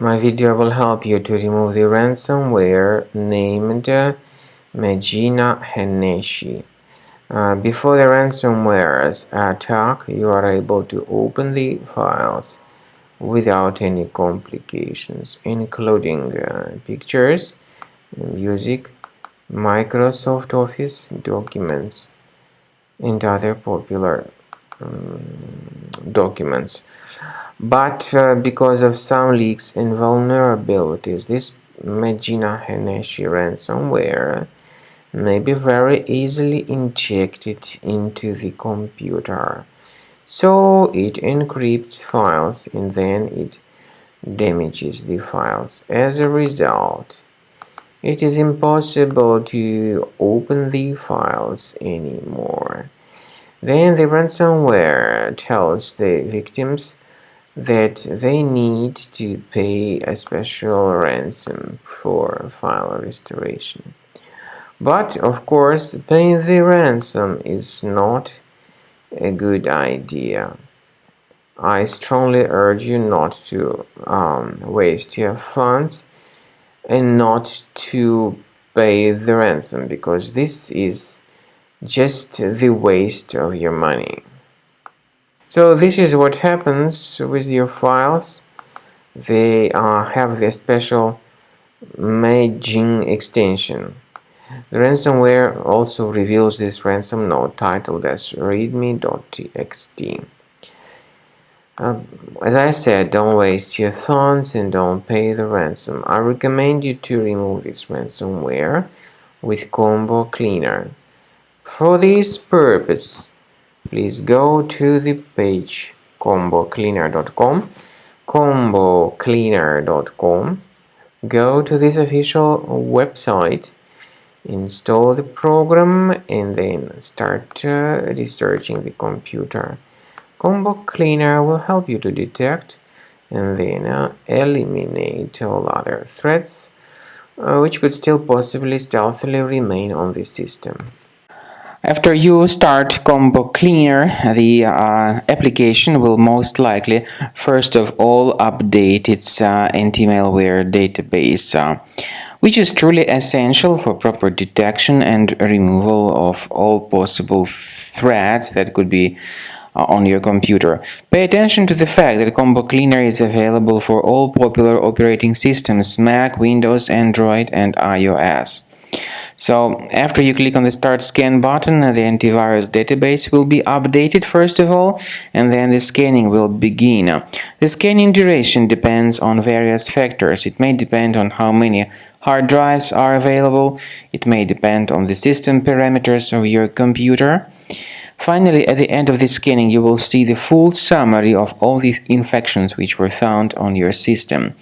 My video will help you to remove the ransomware named Majinahanashi. Before the ransomware attack, you are able to open the files without any complications, including pictures, music, Microsoft Office documents, and other popular documents. But because of some leaks and vulnerabilities, this Majinahanashi ransomware may be very easily injected into the computer. So it encrypts files and then it damages the files. As a result, it is impossible to open the files anymore. Then the ransomware tells the victims that they need to pay a special ransom for file restoration. But of course, paying the ransom is not a good idea. I strongly urge you not to waste your funds and not to pay the ransom, because this is just the waste of your money. So this is what happens with your files. They have the special majin extension. The ransomware also reveals this ransom note titled as readme.txt. As I said, don't waste your funds and don't pay the ransom. I recommend you to remove this ransomware with Combo Cleaner. For this purpose, please go to the page combocleaner.com, combocleaner.com. Go to this official website, install the program, and then start researching the computer. Combo Cleaner will help you to detect and then eliminate all other threats which could still possibly stealthily remain on the system. After you start Combo Cleaner, the application will most likely first of all update its anti-malware database, which is truly essential for proper detection and removal of all possible threats that could be on your computer. Pay attention to the fact that Combo Cleaner is available for all popular operating systems: Mac, Windows, Android, and iOS. So after you click on the Start Scan button, the antivirus database will be updated first of all, and then the scanning will begin. The scanning duration depends on various factors. It may depend on how many hard drives are available. It may depend on the system parameters of your computer. Finally, at the end of the scanning, you will see the full summary of all the infections which were found on your system.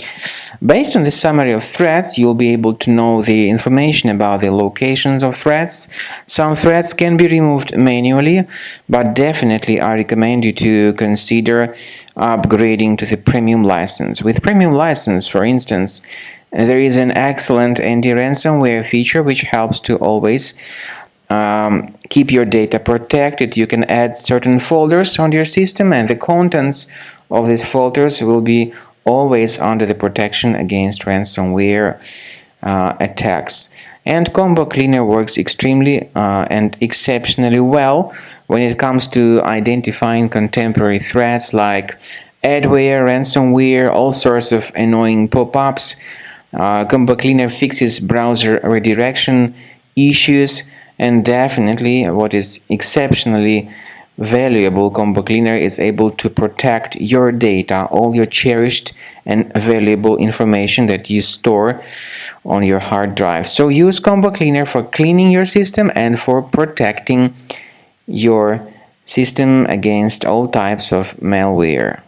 Based on the summary of threats, you'll be able to know the information about the locations of threats. Some threats can be removed manually, but definitely I recommend you to consider upgrading to the premium license. With premium license, for instance, there is an excellent anti-ransomware feature which helps to always keep your data protected. You can add certain folders on your system, and the contents of these folders will be always under the protection against ransomware attacks. And Combo Cleaner works extremely and exceptionally well when it comes to identifying contemporary threats like adware, ransomware, all sorts of annoying pop-ups. Combo Cleaner fixes browser redirection issues. And definitely, what is exceptionally valuable, Combo Cleaner is able to protect your data, all your cherished and valuable information that you store on your hard drive. So use Combo Cleaner for cleaning your system and for protecting your system against all types of malware.